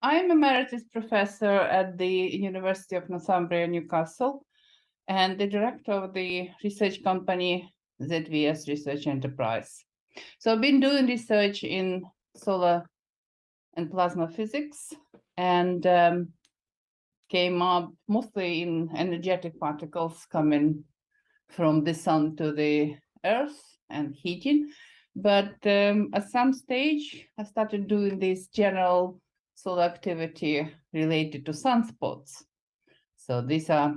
I'm emeritus professor at the University of Northumbria, Newcastle, and the director of the research company ZVS Research Enterprise. So I've been doing research in solar and plasma physics, and came up mostly in energetic particles coming from the sun to the earth and heating. But at some stage, I started doing this general solar activity related to sunspots. So these are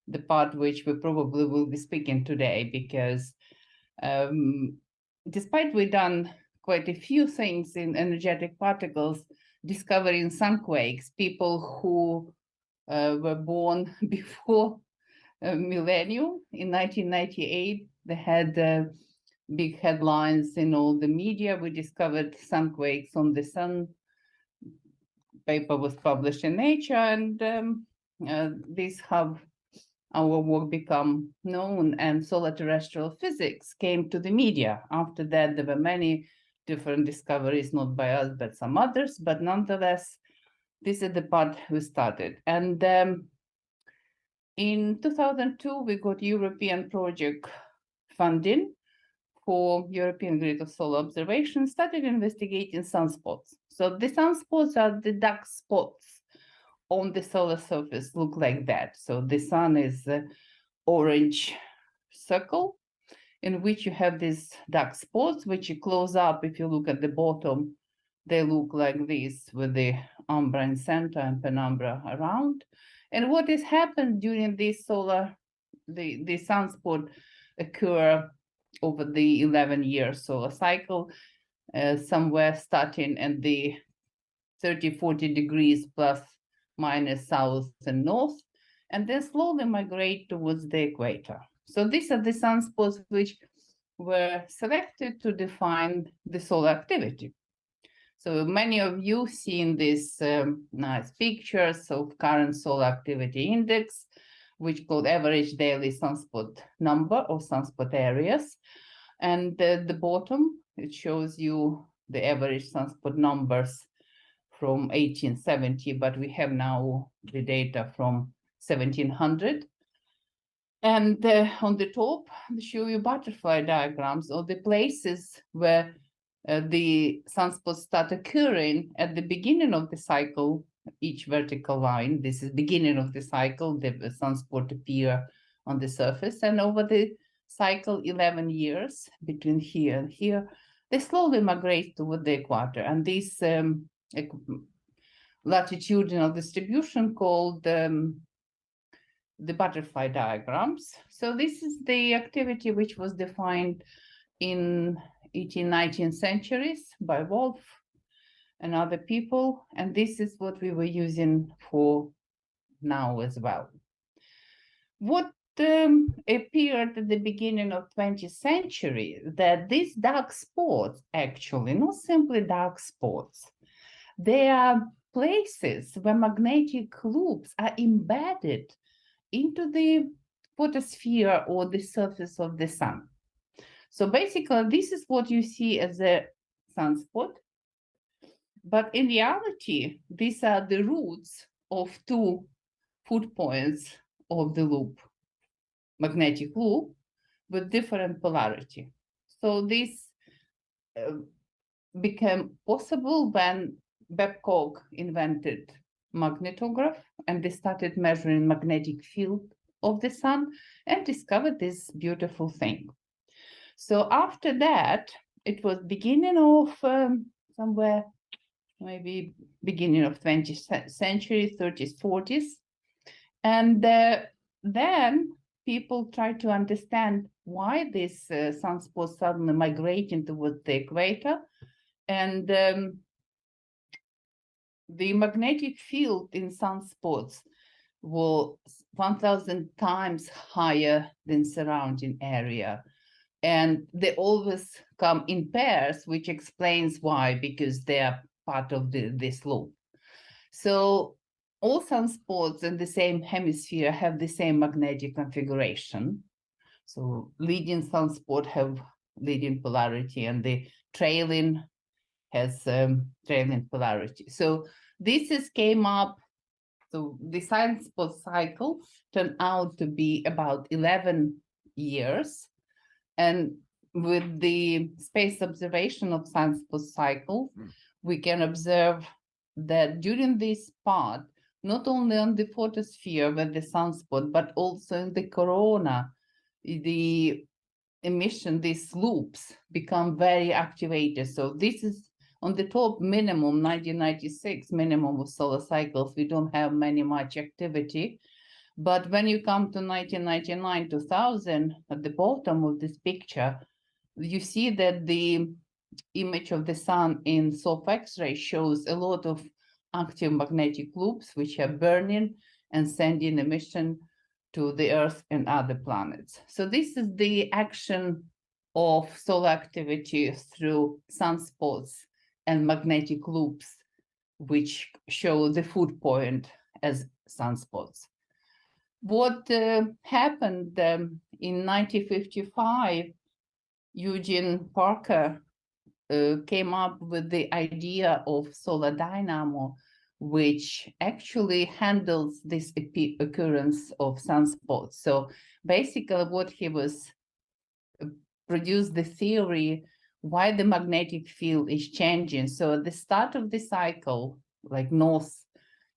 the part which we probably will be speaking today, because despite we've done quite a few things in energetic particles, discovering sunquakes, people who were born before millennium in 1998, they had big headlines in all the media. We discovered sunquakes on the sun. Paper was published in Nature, and these have our work become known, and solar terrestrial physics came to the media. After that, there were many different discoveries, not by us, but some others, but nonetheless, this is the part we started. And in 2002, we got European project funding for European Grid of Solar Observation, started investigating sunspots. So the sunspots are the dark spots on the solar surface, look like that. So the sun is an orange circle in which you have these dark spots, which you close up. If you look at the bottom, they look like this with the umbra in center and penumbra around. And what has happened during this the sunspot occur over the 11-year solar cycle, somewhere starting at the 30-40 degrees plus minus south and north, and then slowly migrate towards the equator. So these are the sunspots which were selected to define the solar activity. So many of you seen these nice pictures of current solar activity index, which called average daily sunspot number or sunspot areas. And at the bottom, it shows you the average sunspot numbers from 1870, but we have now the data from 1700. And on the top, they show you butterfly diagrams of the places where the sunspots start occurring at the beginning of the cycle. Each vertical line, this is beginning of the cycle, the sunspot appear on the surface, and over the cycle 11 years between here and here, they slowly migrate toward the equator. And this latitudinal distribution called the butterfly diagrams. So this is the activity which was defined in 18th, 19th centuries by Wolf and other people, and this is what we were using for now as well. What appeared at the beginning of 20th century, that these dark spots, actually not simply dark spots, they are places where magnetic loops are embedded into the photosphere or the surface of the sun. So basically, this is what you see as a sunspot. But in reality, these are the roots of two foot points of the loop, magnetic loop, with different polarity. So this became possible when Babcock invented magnetograph, and they started measuring magnetic field of the sun and discovered this beautiful thing. So after that, it was beginning of somewhere, maybe beginning of 20th century, 30s, 40s. And then people tried to understand why this sunspots suddenly migrating towards the equator. And the magnetic field in sunspots was 1,000 times higher than surrounding area. And they always come in pairs, which explains why, because they are part of this loop. So all sunspots in the same hemisphere have the same magnetic configuration. So leading sunspot have leading polarity, and the trailing has transient polarity. So this came up. So the sunspot cycle turned out to be about 11 years. And with the space observation of sunspot cycle, we can observe that during this part, not only on the photosphere with the sunspot, but also in the corona, the emission, these loops become very activated. So this is on the top minimum, 1996 minimum of solar cycles. We don't have much activity. But when you come to 1999, 2000, at the bottom of this picture, you see that the image of the sun in soft X-ray shows a lot of active magnetic loops, which are burning and sending emission to the Earth and other planets. So this is the action of solar activity through sunspots and magnetic loops, which show the food point as sunspots. What happened in 1955, Eugene Parker came up with the idea of solar dynamo, which actually handles this occurrence of sunspots. So basically what he was produced the theory why the magnetic field is changing. So at the start of the cycle, like north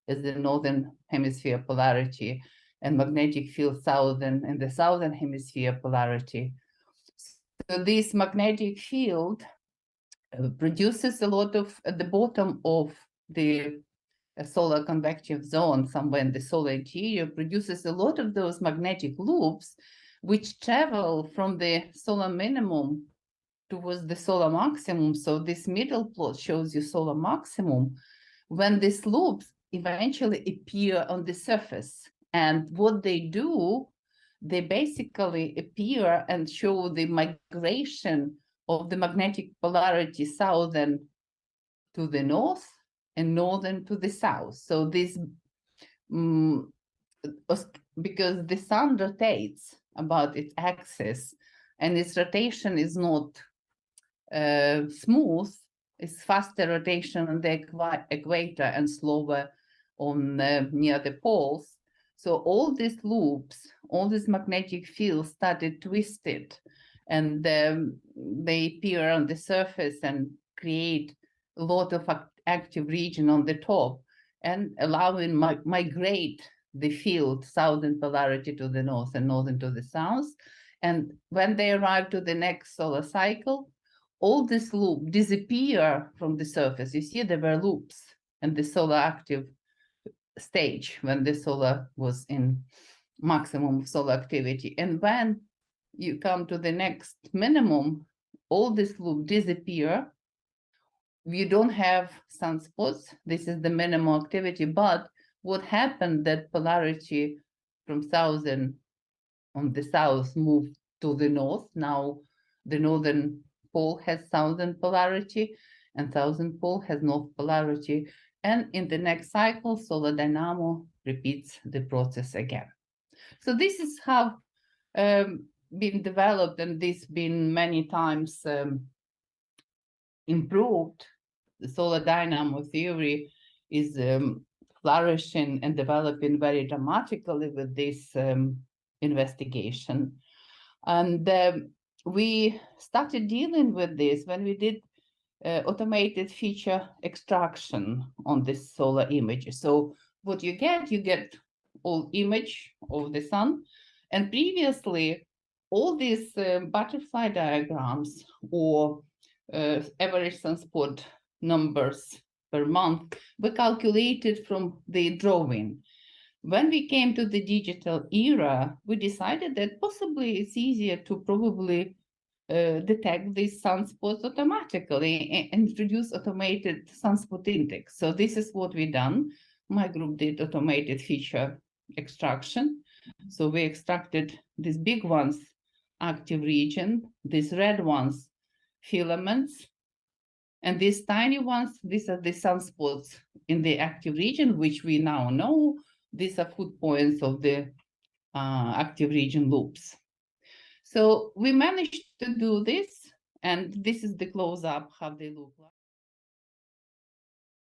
is the northern hemisphere polarity, and magnetic field southern and the southern hemisphere polarity. So this magnetic field produces a lot of, at the bottom of the solar convective zone, somewhere in the solar interior, produces a lot of those magnetic loops, which travel from the solar minimum towards the solar maximum. So this middle plot shows you solar maximum, when these loops eventually appear on the surface. And what they do, they basically appear and show the migration of the magnetic polarity southern to the north and northern to the south. So this, because the sun rotates about its axis, and its rotation is not smooth, it's faster rotation on the equator and slower on near the poles. So all these loops, all these magnetic fields started twisted, and they appear on the surface and create a lot of active region on the top, and allowing migrate the field southern polarity to the north and northern to the south. And when they arrive to the next solar cycle, all this loop disappear from the surface. You see there were loops in the solar active stage when the solar was in maximum solar activity. And when you come to the next minimum, all this loop disappear. You don't have sunspots. This is the minimal activity. But what happened that polarity from southern on the south moved to the north. Now the northern pole has southern polarity and southern pole has north polarity. And in the next cycle, solar dynamo repeats the process again. So this is how been developed, and this been many times improved. The solar dynamo theory is flourishing and developing very dramatically with this investigation. And we started dealing with this when we did automated feature extraction on this solar image. So what you get all image of the sun. And previously, all these butterfly diagrams or average sunspot numbers per month were calculated from the drawing. When we came to the digital era, we decided that possibly it's easier to probably detect these sunspots automatically and introduce automated sunspot index. So this is what we done. My group did automated feature extraction. So we extracted these big ones, active region, these red ones, filaments, and these tiny ones, these are the sunspots in the active region, which we now know. These are food points of the active region loops. So we managed to do this, and this is the close-up how they look like.